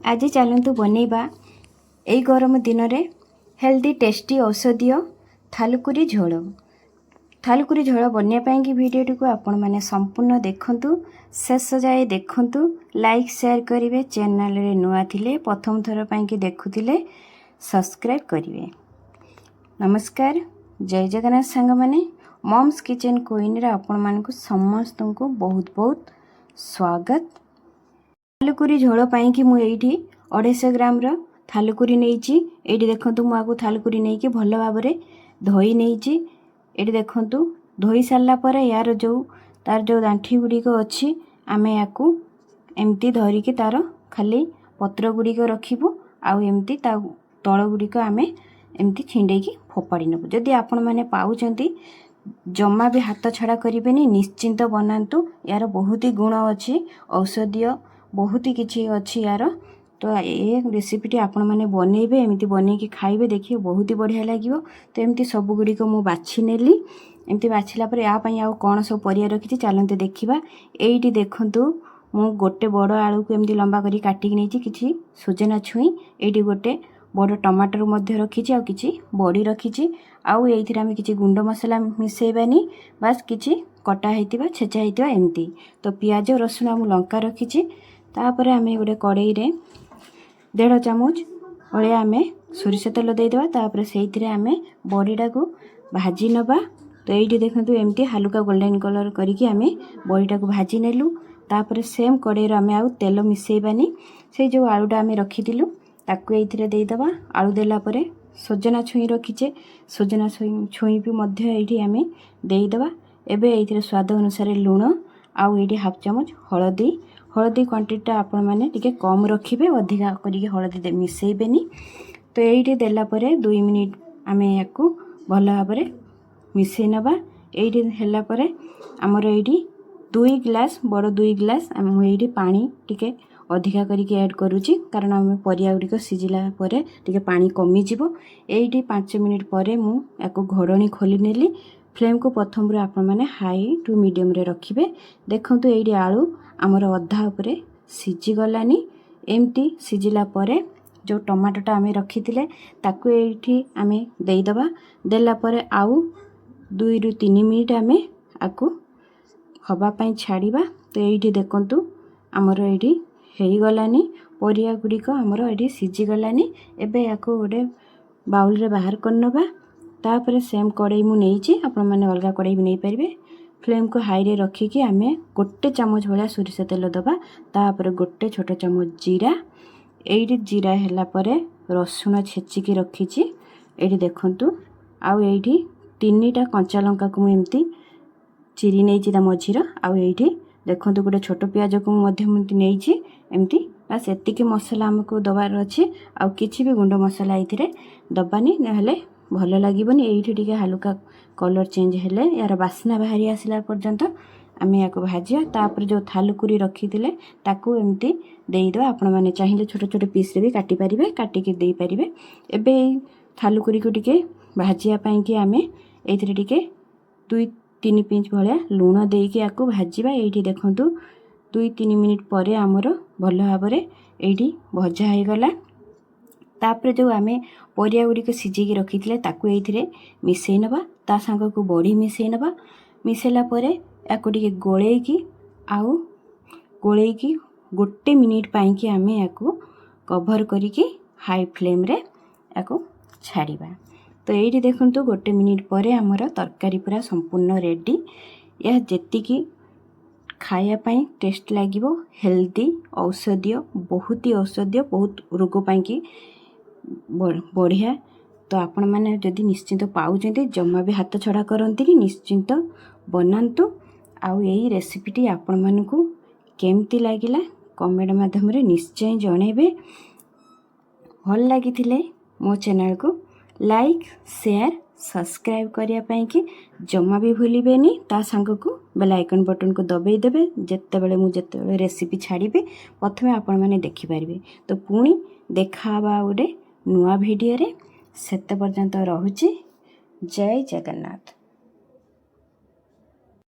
आज चलतु बनैबा एई गरम दिन रे हेल्दी टेस्टी औषधीय थालुकुरी झोल। थालुकुरी झोल बनने पाई वीडियो को आपण माने संपूर्ण देखंतु, शेष जाए देखंतु, लाइक शेयर करिवे, चैनल रे नुआ थिले प्रथम थर पाई देखुथिले सब्सक्राइब करिवे। नमस्कार, जय जगन्नाथ सांग माने मॉम्स किचन क्वीन रे आपण मानकु समस्त को बहुत बहुत स्वागत। थालुकुरी झोल पाई कि मु एठी 250 ग्राम रो थालुकुरी नेइची। एठी देखंतु मु आकु थालुकुरी नेइकी भलो भाबरे धोई नेइची। एठी देखंतु धोई सारला परे यार जो तार जो दांठी गुडी को अछि आमे याकू एमती धरी कि तार खाली पत्र गुडी को रखिबु आउ एमती ता तळ गुडी को आमे एमती छिंडे की फोपाड़ी नबु। जदि आपण माने पाउचंती जम्मा भी हाथ छड़ा करिवेनी, निश्चिंत बनातु। यार बहुत ही गुण अछि, औषधीय बहुत ही किछि अछि यार। तो ये रेसिपीटी आपण माने बनेबे, एमती बने कि खाइबे, देखिए बहुत ही बढ़िया लागिवो। तो एमती सब गुडी को मु बाछि नेली। एमती बाछिला पर या पई आउ कोन सब परिया रखिछि चलंते देखिबा। एइटी देखंतु मु गोटे बड़ आलू को एमती लंबा करी काटी नेछि, किछि सुजना छुई, एइटी गोटे बड़ टमाटर मध्य रखिछि, आ किछि बड़ी रखिछि। आउ एइथिरा हम किछि गुंड मसला मिसेबानी, बस किछि कटा हेतिबा छेचा हेतिबा एमती। तो पियाज रसुण आ लंका रखिछि। तापर आमे गोटे कड़ाई रे 1.5 चामच भले आमे सोरिष तेल दे देबा। तापर सेइथिरे आमे बड़ीटा को भाजी नबा। तो एइटी देखंतु एमती हल्का गोल्डन कलर करिकि आमे बड़ीटा को भाजी नेलु। तापर सेम कड़ाई रे आमे आउ तेल मिसेबानी, से जो आलूटा आमे रखिथिलु ताकू एइथिरे दे देबा। आलू देला परे सजना छुई रखिचे, सजना छुई भी मध्य एइठी आमे देई देबा। एबे एइथिरे स्वाद अनुसार लूण आउ एइठी 1/2 चामच हळदी। हळदी क्वांटिटी आपण माने टिके कम रखिबे, अधिका करिके हळदी मिसेइबेनी। तो एइठी देला परे 2 मिनिट आमे याकू भलो भाबरे मिसेइ नबा। एइठी हेला परे हमर एइठी 2 ग्लास बड़ 2 ग्लास हम एइठी पानी टिके अधिका करिके ऐड करूची, कारण हम परिया गुडी को सिजिला परे टिके पानी कमी जिवो। एइठी 5 मिनिट परे मु याकू घोड़णी खोली नेली। फ्लेम को प्रथम रे आपण माने हाई टू मीडियम रे रखिबे। देखंतु एइठी आलू हमर अधा उपरे सिजी गलानी। एमती सिजिला परे जो टमाटोटा आमे रखिथिले ताकू एइठी आमे देई दबा। देला परे आउ 2 रु 3 मिनिट आमे आकू हवा पई छाड़ीबा। तो एइठी देखंतु हमर एइठी हेई गलानी, परिया गुडी को हमर एइठी सिजी गलानी। एबे याकू गोटे बाउल रे बाहर करनबा। तापर सेम कड़ाई मु नेइची, आपण माने अलगा कड़ाई भी नै परिबे। फ्लेम को हाई रे रखी कि आमे 1 चामच भलिया सोरिष तेल दबा। तापर 1 छोट चामच जीरा। एइठी जीरा हेला परे रसुण छेची की रखिची, एइठी देखंतु। आउ एइठी 3टा कंचा लंका को एमती चिरी नेइची ता मझीर। आउ एइठी देखंतु गोटे छोट प्याज को मध्य नेइची एमती। बस एतिकी मसला हमको दबार अछि, आउ किछि भी गुंड मसला एथिरे दबानी, नहले भलो लागिबनी। एइठी टिके हल्का कलर चेंज हेले यार बास्ना बाहरी आसिला पर्यंत आमे याको भाजिया। तापर जो थालुकुरी रखिथिले ताकू एमती देई दो। आपण माने चाहिले छोट छोट पीस रे भी काटी परिबे, काटी के देई परिबे। एबे थालुकुरी को टिके भाजिया पई कि आमे एथिरे टिके 2-3 पिंच भलिया लूण देई कि याको भाजिबा। एइठी देखंतु 2-3 मिनिट परे हमरो भलो भाबरे एइठी भजा हे गला। तापर जो आमे परिया गुडी को सिजी की रखिथिले ताकू एथिरे मिसेई नबा। ता संग को बड़ी मिसेई नबा। मिसेला परे याको टिके गोळेई की आउ गोळेई की 1 मिनिट पाई कि आमे याको कवर करिकि हाई फ्लेम रे याको छाड़ीबा। तो एइठी देखंतु 1 मिनिट परे हमर तरकारी पूरा संपूर्ण रेडी। या जेतिकी खाया पाई टेस्ट लागिवो, हेल्दी औषधीय, बहुत ही औषधीय, बहुत रोग पाई की बढ़िया। तो आपण माने जदि निश्चिंत पाउचंती जम्मा भी हाथ छड़ा करंती, निश्चिंत बनांतु। आउ यही रेसिपीटी आपण मानकु केमती लागिला कमेंट माध्यम रे निश्चय जणेबे। भल लागिथिले मो चैनल को लाइक शेयर सब्सक्राइब करिया पाई कि जम्मा भी भूलिबेनी। ता संग को बेल आइकन बटन को दबाई देबे, जेतेबेले मु जेतेबेले रेसिपी छाड़ीबे प्रथमे आपण माने देखि पारिबे। तो पुणी देखाबा गोटे नुआ वीडियो रे। सेते पर्यंत रहुची। जय जगन्नाथ।